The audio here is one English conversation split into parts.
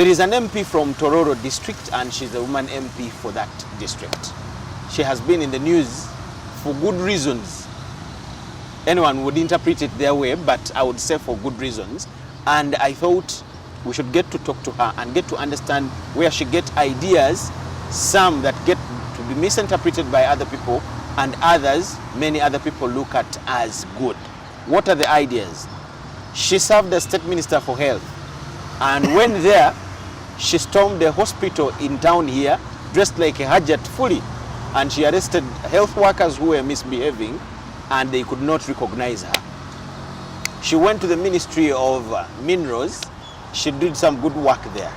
There is an MP from Tororo district, and she's a woman MP for that district. She has been in the news for good reasons. Anyone would interpret it their way, but I would say for good reasons. And I thought we should get to talk to her and get to understand where she gets ideas, some that get to be misinterpreted by other people, and others, many other people look at as good. What are the ideas? She served as State Minister for Health, and when there, she stormed a hospital in town here, dressed like a Hajat fully, and she arrested health workers who were misbehaving, and they could not recognize her. She went to the Ministry of Minerals. She did some good work there.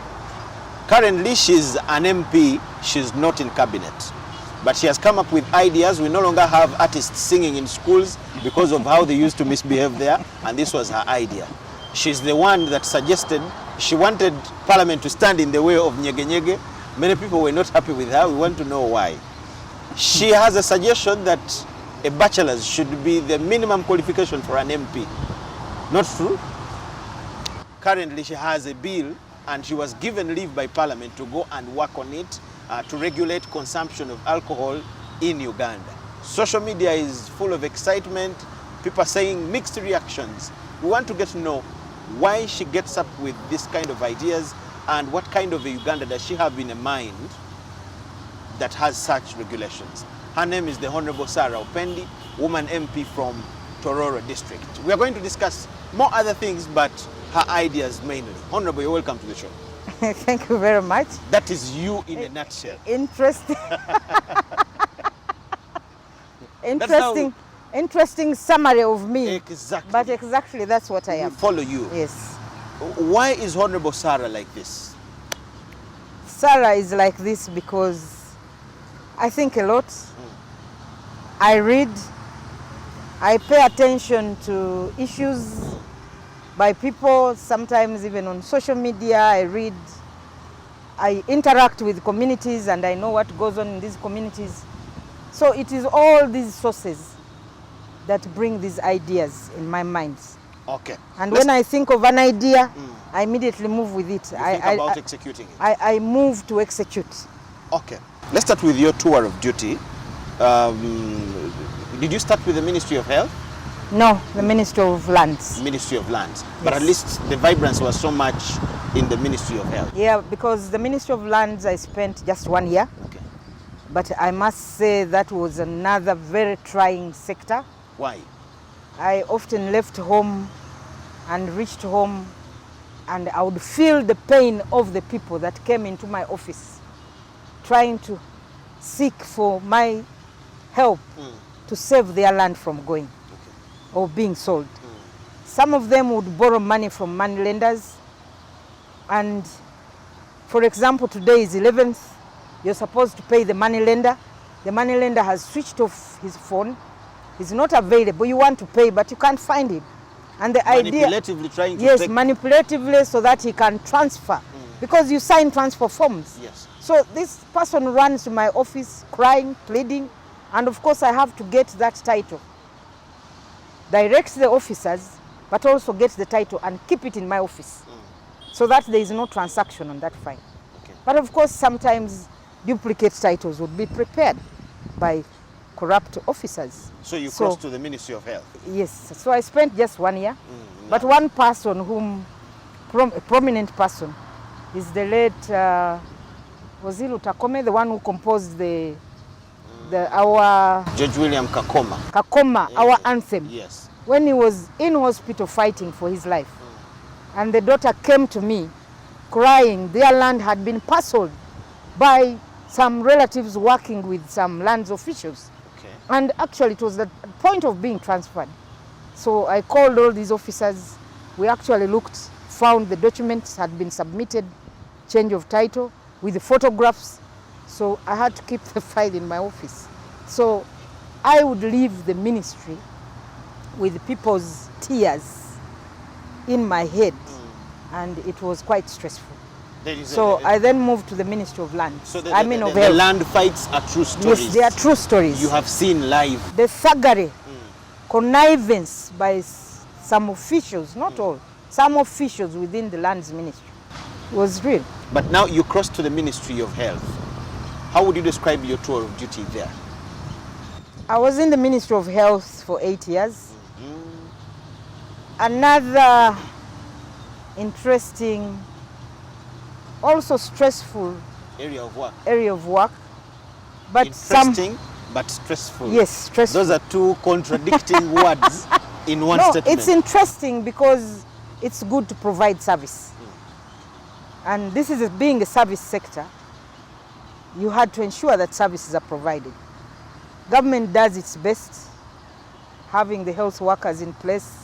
Currently, she's an MP. She's not in cabinet. But she has come up with ideas. We no longer have artists singing in schools because of how they used to misbehave there, and this was her idea. She's the one that suggested, she wanted Parliament to stand in the way of Nyege Nyege. Many people were not happy with her. We want to know why. She has a suggestion that a bachelor's should be the minimum qualification for an MP. Not true? Currently, she has a bill, and she was given leave by Parliament to go and work on it to regulate consumption of alcohol in Uganda. Social media is full of excitement. People are saying mixed reactions. We want to get to know why she gets up with this kind of ideas, and what kind of a Uganda does she have in mind that has such regulations. Her name is the Honorable Sarah Opendi, woman MP from Tororo district. We are going to discuss more other things, but her ideas mainly. Honorable, you're welcome to the show. Thank you very much. That is you in a nutshell. Interesting. Interesting summary of me. Exactly. But exactly that's what I am. We follow you. Yes. Why is Honorable Sarah like this? Sarah is like this because I think a lot. I read. I pay attention to issues by people, sometimes even on social media. I read. I interact with communities, and I know what goes on in these communities. So it is all these sources that bring these ideas in my mind. Okay. And when I think of an idea, I immediately move with it. You think about executing it. I move to execute. Okay. Let's start with your tour of duty. Did you start with the Ministry of Health? No, the Ministry of Lands. Ministry of Lands. Yes. But at least the vibrance was so much in the Ministry of Health. Yeah, because the Ministry of Lands I spent just 1 year. Okay. But I must say that was another very trying sector. Why? I often left home and reached home, and I would feel the pain of the people that came into my office trying to seek for my help to save their land from going or being sold. Some of them would borrow money from money lenders, and for example, today is 11th, you're supposed to pay the money lender. The money lender has switched off his phone. He's not available. You want to pay, but you can't find him. And the idea... Manipulatively trying to... Yes, manipulatively, so that he can transfer. Because you sign transfer forms. Yes. So this person runs to my office crying, pleading, and of course I have to get that title. Direct the officers, but also get the title and keep it in my office. So that there is no transaction on that file. Okay. But of course sometimes duplicate titles would be prepared by corrupt officers. So you crossed to the Ministry of Health? Yes. So I spent just 1 year. But one person whom, a prominent person, is the late, was it Lutakome, the one who composed our... George William Kakoma. Kakoma, our anthem. Yes. When he was in hospital fighting for his life. And the daughter came to me crying. Their land had been parceled by some relatives working with some lands officials. Okay. And actually it was the point of being transferred. So I called all these officers. We actually looked, found the documents had been submitted, change of title, with the photographs. So I had to keep the file in my office. So I would leave the ministry with people's tears in my head, and it was quite stressful. So I then moved to the Ministry of Lands. So the land fights are true stories. Yes, they are true stories. You have seen live. The thuggery, connivance by some officials, not all, some officials within the lands ministry. was real. But now you crossed to the Ministry of Health. How would you describe your tour of duty there? I was in the Ministry of Health for 8 years. Another interesting, also stressful Area of work. But interesting, but stressful. Yes, stressful. Those are two contradicting words in one statement. It's interesting because it's good to provide service. And this is being a service sector, you had to ensure that services are provided. Government does its best, having the health workers in place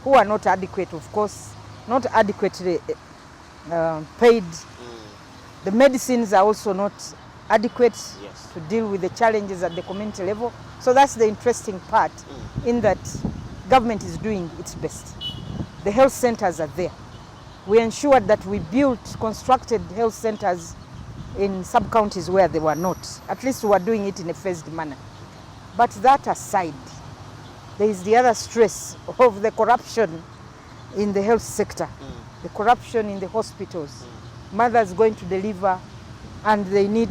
who are not adequate, of course, not adequately paid. The medicines are also not adequate to deal with the challenges at the community level. So that's the interesting part, in that government is doing its best. The health centers are there. We ensured that we constructed health centers in sub-counties where they were not. At least we were doing it in a phased manner. But that aside, there is the other stress of the corruption in the health sector, the corruption in the hospitals. Mothers going to deliver and they need,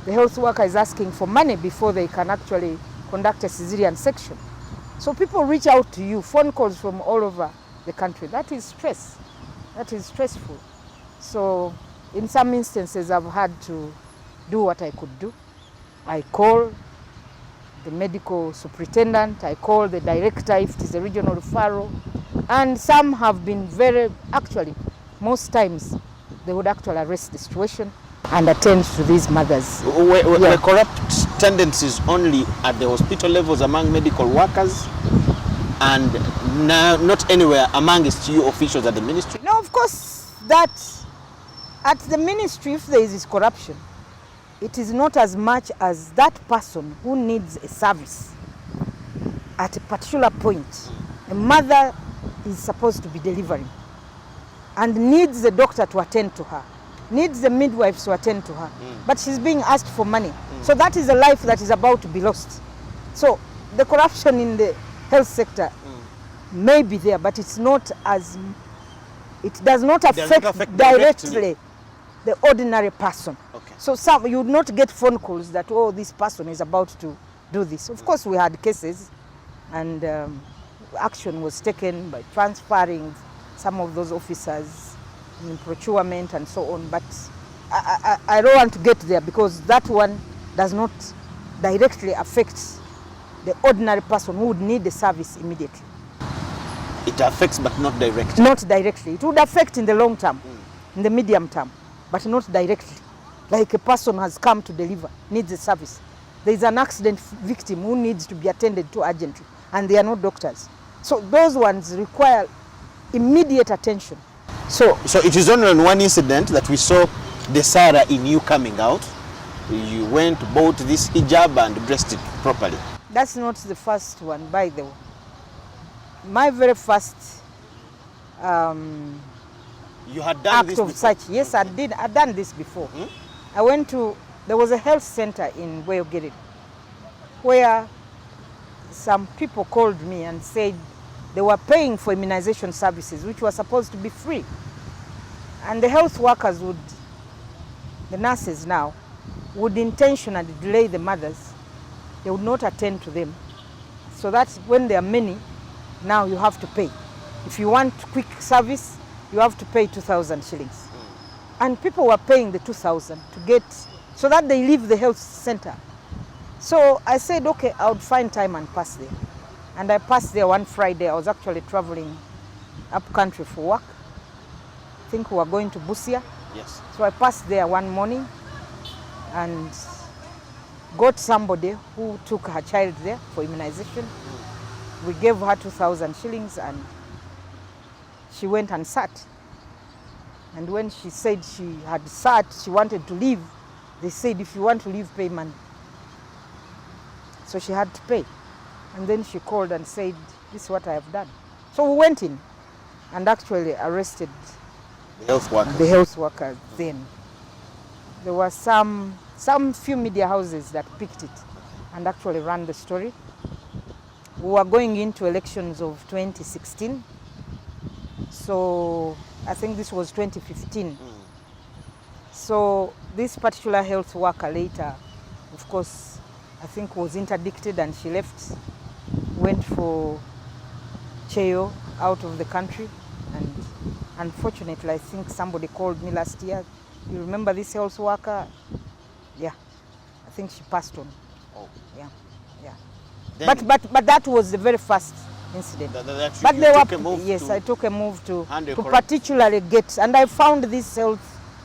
the health worker is asking for money before they can actually conduct a cesarean section. So people reach out to you, phone calls from all over the country. That is stress. That is stressful. So in some instances, I've had to do what I could do. I call the medical superintendent, I call the director if it is a regional referral, and some have been most times, they would actually arrest the situation and attend to these mothers. Were corrupt tendencies only at the hospital levels among medical workers, and not anywhere amongst you officials at the ministry? No, of course, that at the ministry, if there is corruption, it is not as much as that person who needs a service at a particular point. A mother is supposed to be delivering and needs the doctor to attend to her, needs the midwives to attend to her, but she's being asked for money. So that is a life that is about to be lost. So the corruption in the health sector may be there, but it's not as, it does not affect directly the ordinary person. Okay. So you would not get phone calls that, oh, this person is about to do this. Of course, we had cases, and action was taken by transferring some of those officers in procurement and so on. But I don't want to get there, because that one does not directly affect the ordinary person who would need the service immediately. It affects, but not directly. Not directly. It would affect in the long term, in the medium term, but not directly. Like a person has come to deliver, needs a service. There is an accident victim who needs to be attended to urgently, and they are not doctors. So those ones require immediate attention. So it is only on one incident that we saw the Sarah in you coming out. You went, bought this hijab and dressed it properly. That's not the first one, by the way. My very first you had done act this of before? such, yes, I did. I've done this before. I went to, there was a health center in Uganda'S where some people called me and said they were paying for immunization services, which were supposed to be free. And the health workers would, the nurses now, would intentionally delay the mothers. They would not attend to them. So that's when there are many, now you have to pay. If you want quick service, you have to pay 2,000 shillings. And people were paying the 2,000 to get, so that they leave the health center. So I said, okay, I would find time and pass there. And I passed there one Friday. I was actually traveling up country for work. I think we were going to Busia. Yes. So I passed there one morning and got somebody who took her child there for immunization. We gave her 2,000 shillings and she went and sat. And when she said she had sat, she wanted to leave, they said, if you want to leave, pay money. So she had to pay. And then she called and said, this is what I have done. So we went in and actually arrested the health workers. Then. There were some few media houses that picked it and actually ran the story. We were going into elections of 2016. So I think this was 2015. So this particular health worker later, of course, I think was interdicted and she left, went for Cheo out of the country. And unfortunately, I think somebody called me last year. You remember this health worker? Yeah, I think she passed on. Oh. Yeah, yeah. Then But that was the very first incident. But they took a move yes, to I took a move to correct. particularly get, and I found this health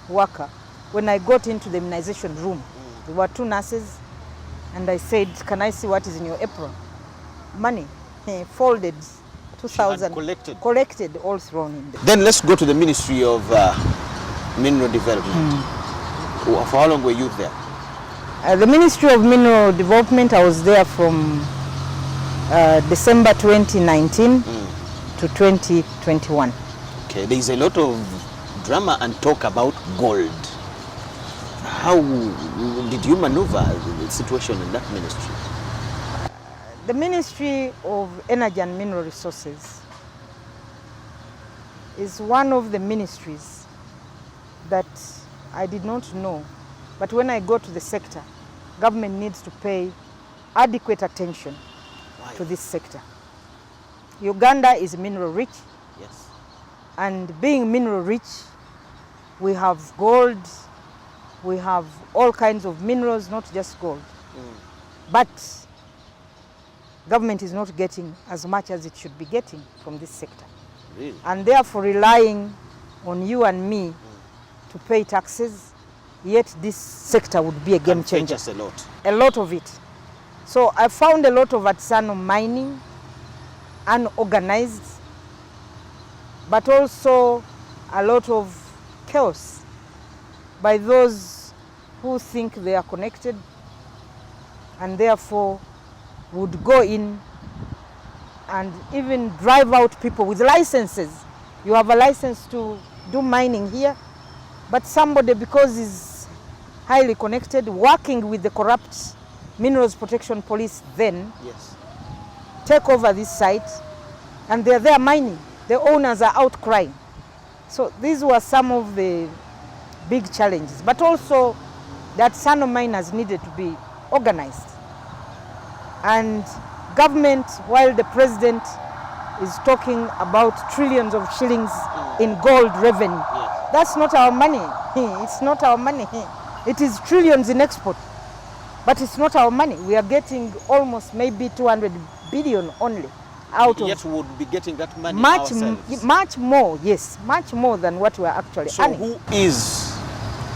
worker when I got into the immunization room. There were two nurses, and I said, "Can I see what is in your apron?" Money, folded, 2,000 collected, all thrown in there. Then let's go to the Ministry of Mineral Development. For how long were you there? The Ministry of Mineral Development, I was there from December 2019 to 2021. Okay, there is a lot of drama and talk about gold. How did you maneuver the situation in that ministry? The Ministry of Energy and Mineral Resources is one of the ministries that I did not know, but when I go to the sector, government needs to pay adequate attention to this sector. Uganda is mineral rich. Yes. And being mineral rich, we have gold, we have all kinds of minerals, not just gold. But government is not getting as much as it should be getting from this sector. Really? And therefore relying on you and me to pay taxes, yet this sector would be a game changer. A lot. A lot of it. So I found a lot of artisanal mining, unorganized, but also a lot of chaos by those who think they are connected and therefore would go in and even drive out people with licenses. You have a license to do mining here, but somebody, because he's highly connected, working with the corrupt Minerals Protection Police then, yes, take over this site and they're there mining. The owners are out crying. So these were some of the big challenges, but also that artisanal miners needed to be organized. And government, while the president is talking about trillions of shillings in gold revenue, yes, that's not our money. It's not our money. It is trillions in export, but it's not our money. We are getting almost maybe 200 billion only out of. Yet we would be getting that money ourselves. Much more, yes, much more than what we are actually earning. So who is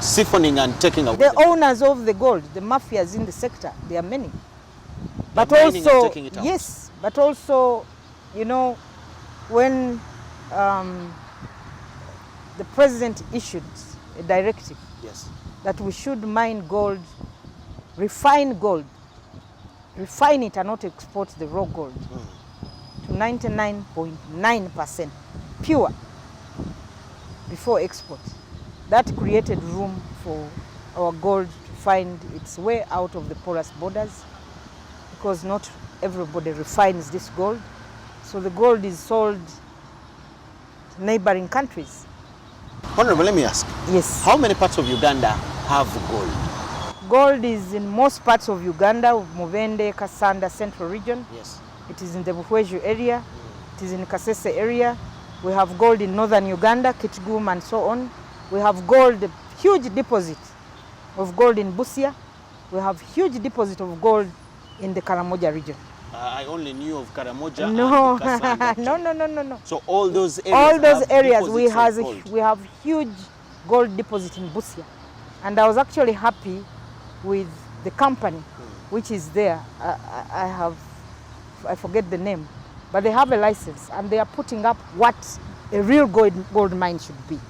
siphoning and taking away? The owners of the gold, the mafias in the sector, there are many. But mining and also, taking it out. yes, but also, you know, when the president issued a directive, yes, that we should mine gold, refine gold, refine it and not export the raw gold to 99.9% pure before export. That created room for our gold to find its way out of the porous borders, because not everybody refines this gold. So the gold is sold to neighboring countries. Honorable, let me ask. Yes. How many parts of Uganda have gold? Gold is in most parts of Uganda, Mubende, Kasanda, Central region. Yes. It is in the Buhweju area. It is in Kasese area. We have gold in northern Uganda, Kitgum and so on. We have gold, huge deposit of gold in Busia. We have huge deposit of gold in the Karamoja region. I only knew of Karamoja No, and Kasanda. no. So all those areas, All those areas we have have huge gold deposit in Busia. And I was actually happy with the company which is there. I forget the name, but they have a license and they are putting up what a real gold mine should be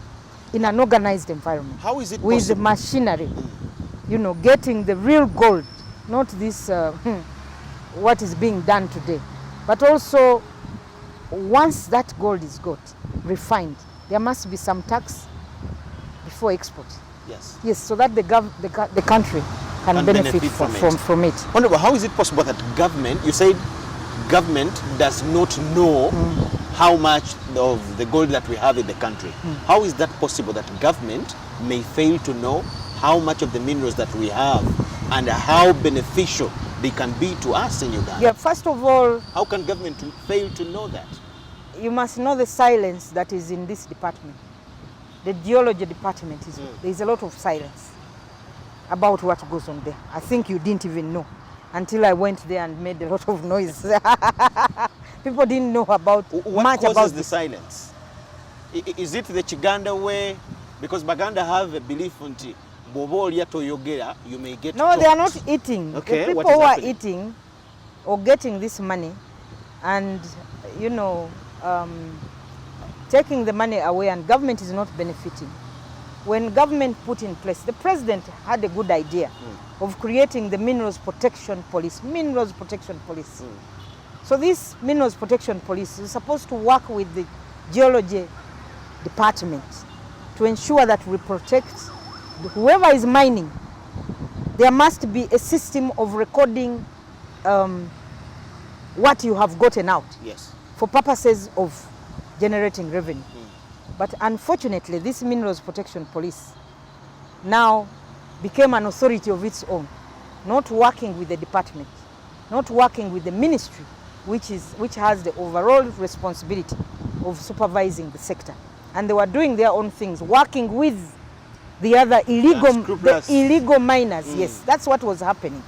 in an organized environment. How is it with possible? Machinery, you know, getting the real gold, not this what is being done today. But also, once that gold is got, refined, there must be some tax before export. Yes. Yes, so that the country can benefit from it. Honorable, how is it possible that government, you said government does not know how much of the gold that we have in the country. How is that possible that government may fail to know how much of the minerals that we have and how beneficial they can be to us in Uganda? Yeah, first of all, How can government fail to know that? you must know the silence that is in this department. The geology department, there is a lot of silence about what goes on there. I think you didn't even know until I went there and made a lot of noise. People didn't know about What much causes about the this. silence? Is it the Chiganda way? Because Baganda have a belief on you may get No, they are choked. not eating. Okay, The what people is who are happening? eating or getting this money and, you know, taking the money away, and government is not benefiting. When government put in place, the president had a good idea of creating the Minerals Protection Police. Minerals Protection Police. So this Minerals Protection Police is supposed to work with the geology department to ensure that we protect whoever is mining. There must be a system of recording what you have gotten out Yes. for purposes of generating revenue. But unfortunately, this Minerals Protection Police now became an authority of its own, not working with the department, not working with the ministry, which has the overall responsibility of supervising the sector. And they were doing their own things, working with the other illegal miners. Yes, that's what was happening.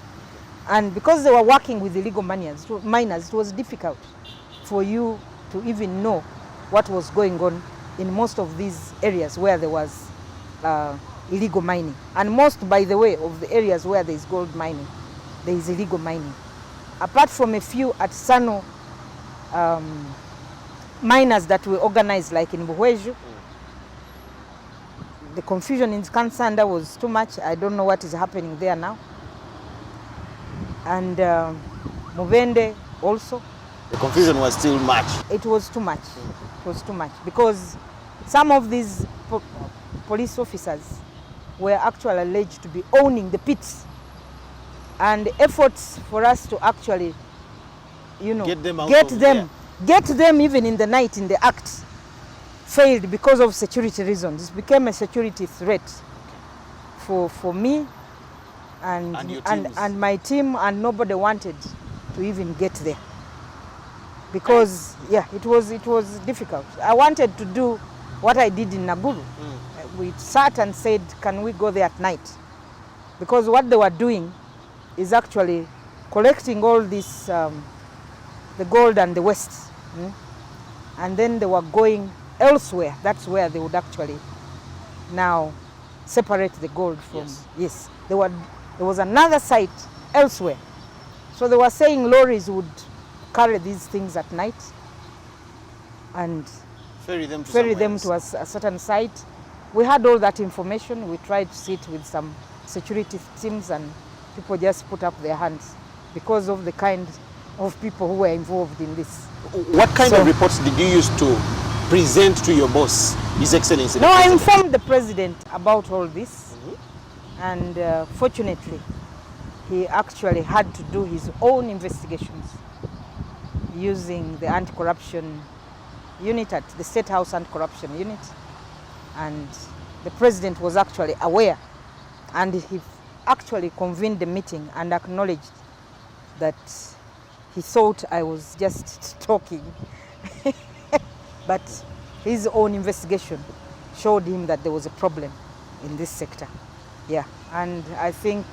And because they were working with illegal miners, it was difficult for you to even know what was going on in most of these areas where there was illegal mining. And most, by the way, of the areas where there is gold mining, there is illegal mining. Apart from a few artisanal miners that were organized, like in Buhweju, the confusion in Kansanda was too much. I don't know what is happening there now. And Mubende also. The confusion was still much. It was too much. It was too much because some of these police officers were actually alleged to be owning the pits, and efforts for us to actually, you know, Get them out get from them even in the night in the act failed because of security reasons. It became a security threat for me and my team, and nobody wanted to even get there because it was difficult. I wanted to do what I did in Naguru. We sat and said, can we go there at night? Because what they were doing is actually collecting all this, the gold and the waste, and then they were going elsewhere. That's where they would actually now separate the gold from. Yes, there was another site elsewhere. So they were saying lorries would carry these things at night and ferry them to a certain site. We had all that information. We tried to sit with some security teams, and people just put up their hands because of the kind of people who were involved in this. What kind of reports did you use to present to your boss, His Excellency? No, I informed the president about all this, and fortunately, he actually had to do his own investigations using the anti-corruption unit at the State House Anti-Corruption Unit, and the president was actually aware, and he actually convened the meeting and acknowledged that he thought I was just talking. But his own investigation showed him that there was a problem in this sector. Yeah, and I think,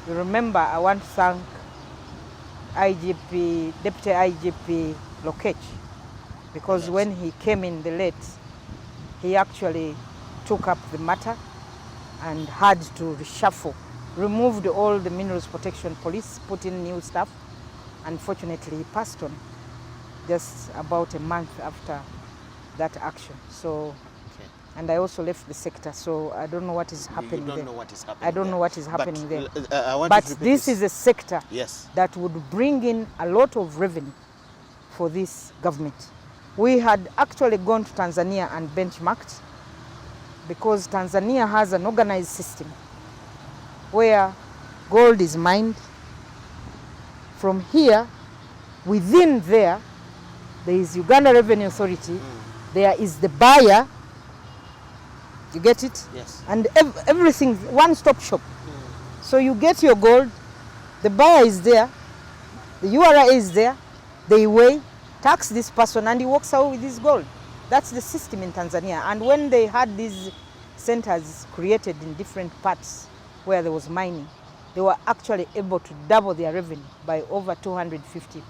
you remember, I want to thank Deputy IGP Lokech, because when he came in the late, he actually took up the matter and had to reshuffle, removed all the Minerals Protection Police, put in new staff. Unfortunately, he passed on just about a month after that action. So, and I also left the sector, so I don't know what is happening there. You don't know what is happening. I don't know what is happening there. But this is a sector yes, that would bring in a lot of revenue for this government. We had actually gone to Tanzania and benchmarked, because Tanzania has an organized system where gold is mined. From here, within there is Uganda Revenue Authority, there is the buyer, You get it? Yes. And everything, one-stop shop. So you get your gold, the buyer is there, the URA is there, they weigh, tax this person, and he walks out with his gold. That's the system in Tanzania. And when they had these centers created in different parts where there was mining, they were actually able to double their revenue by over 250%.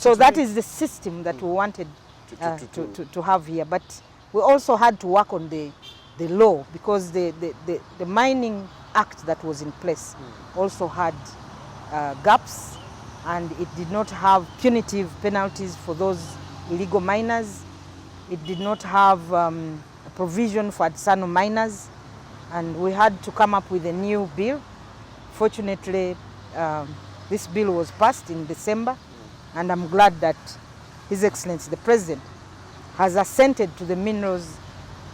So that is the system that we wanted to have here. But we also had to work on the law, because the Mining Act that was in place also had gaps, and it did not have punitive penalties for those illegal miners. It did not have a provision for artisanal miners, and we had to come up with a new bill. Fortunately, this bill was passed in December, and I'm glad that His Excellency the President has assented to the Minerals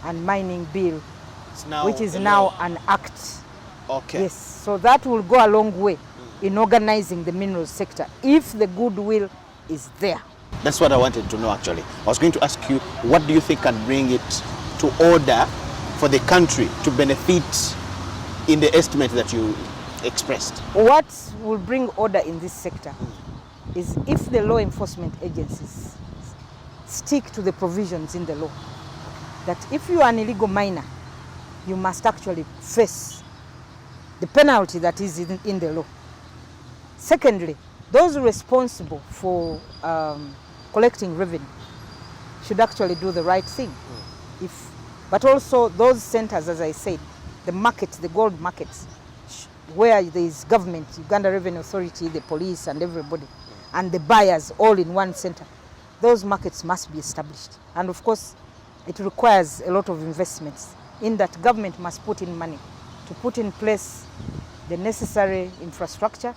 and Mining Bill, which is now an act. Okay. Yes, so that will go a long way in organizing the minerals sector if the goodwill is there. That's what I wanted to know, actually. I was going to ask you, what do you think can bring it to order for the country to benefit in the estimate that you expressed? What will bring order in this sector is if the law enforcement agencies stick to the provisions in the law, that if you are an illegal miner, you must actually face the penalty that is in the law. Secondly, those responsible for collecting revenue should actually do the right thing. But also those centers, as I said, the market, the gold markets, where there is government, Uganda Revenue Authority, the police and everybody, and the buyers all in one center, those markets must be established. And of course, it requires a lot of investments in that government must put in money to put in place the necessary infrastructure,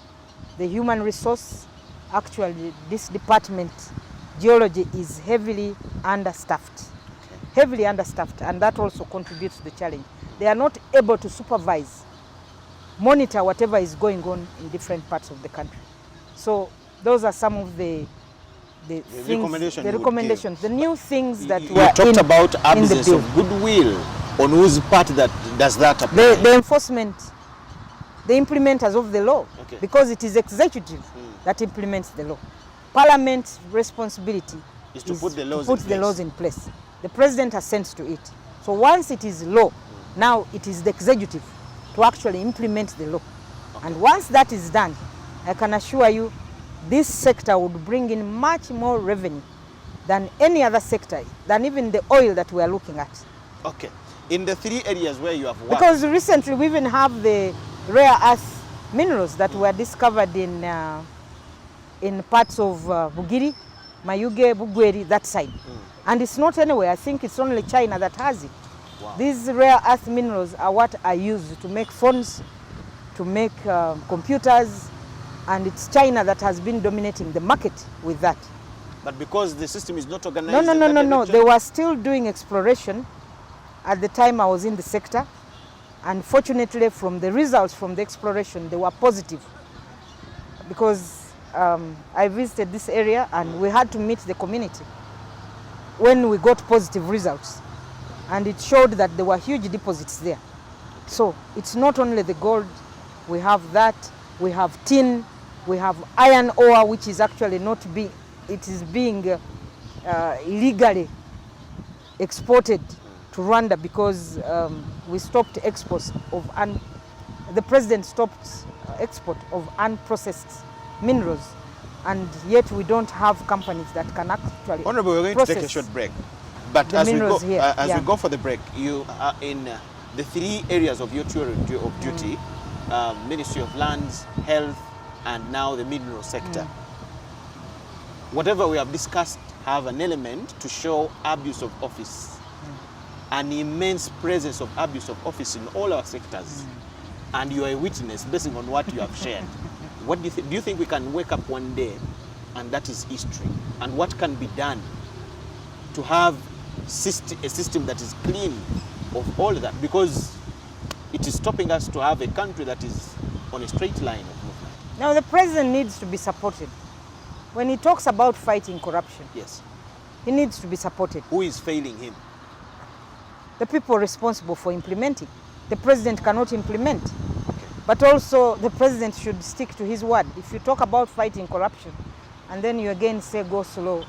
the human resource. Actually, this department, geology, is heavily understaffed. Heavily understaffed, and that also contributes to the challenge. They are not able to supervise, monitor whatever is going on in different parts of the country. So those are some of the recommendations, the new things that you talked about absence of goodwill. On whose part that does that apply? The enforcement, the implementers of the law, because it is executive that implements the law. Parliament's responsibility is to put the laws in place. The president assents to it. So once it is law, now it is the executive to actually implement the law. And once that is done, I can assure you this sector would bring in much more revenue than any other sector, than even the oil that we are looking at. Okay. In the 3 areas where you have worked. Because recently we even have the rare earth minerals that were discovered in parts of Bugiri, Mayuge, Bugweri, that side. And it's not anywhere. I think it's only China that has it. Wow. These rare earth minerals are what are used to make phones, to make computers, and it's China that has been dominating the market with that. But because the system is not organized? No. They were still doing exploration at the time I was in the sector. And fortunately, from the results from the exploration, they were positive. Because I visited this area and we had to meet the community when we got positive results. And it showed that there were huge deposits there. So it's not only the gold, we have that, we have tin, we have iron ore, which is actually not being, it is being illegally exported to Rwanda because we stopped exports of, the president stopped export of unprocessed minerals, and yet we don't have companies that can actually Honorable, we're going to take a short break. But as we go for the break, you are in the 3 areas of your tour of duty, Ministry of Lands, Health, and now the mineral sector. Whatever we have discussed have an element to show abuse of office, an immense presence of abuse of office in all our sectors, and you are a witness based on what you have shared. What do you think? Do you think we can wake up one day and that is history? And what can be done to have a system that is clean of all that? Because it is stopping us to have a country that is on a straight line of movement. Now the president needs to be supported. When he talks about fighting corruption, yes, he needs to be supported. Who is failing him? the people responsible for implementing. The president cannot implement. But also the president should stick to his word. If you talk about fighting corruption and then you again say go slow,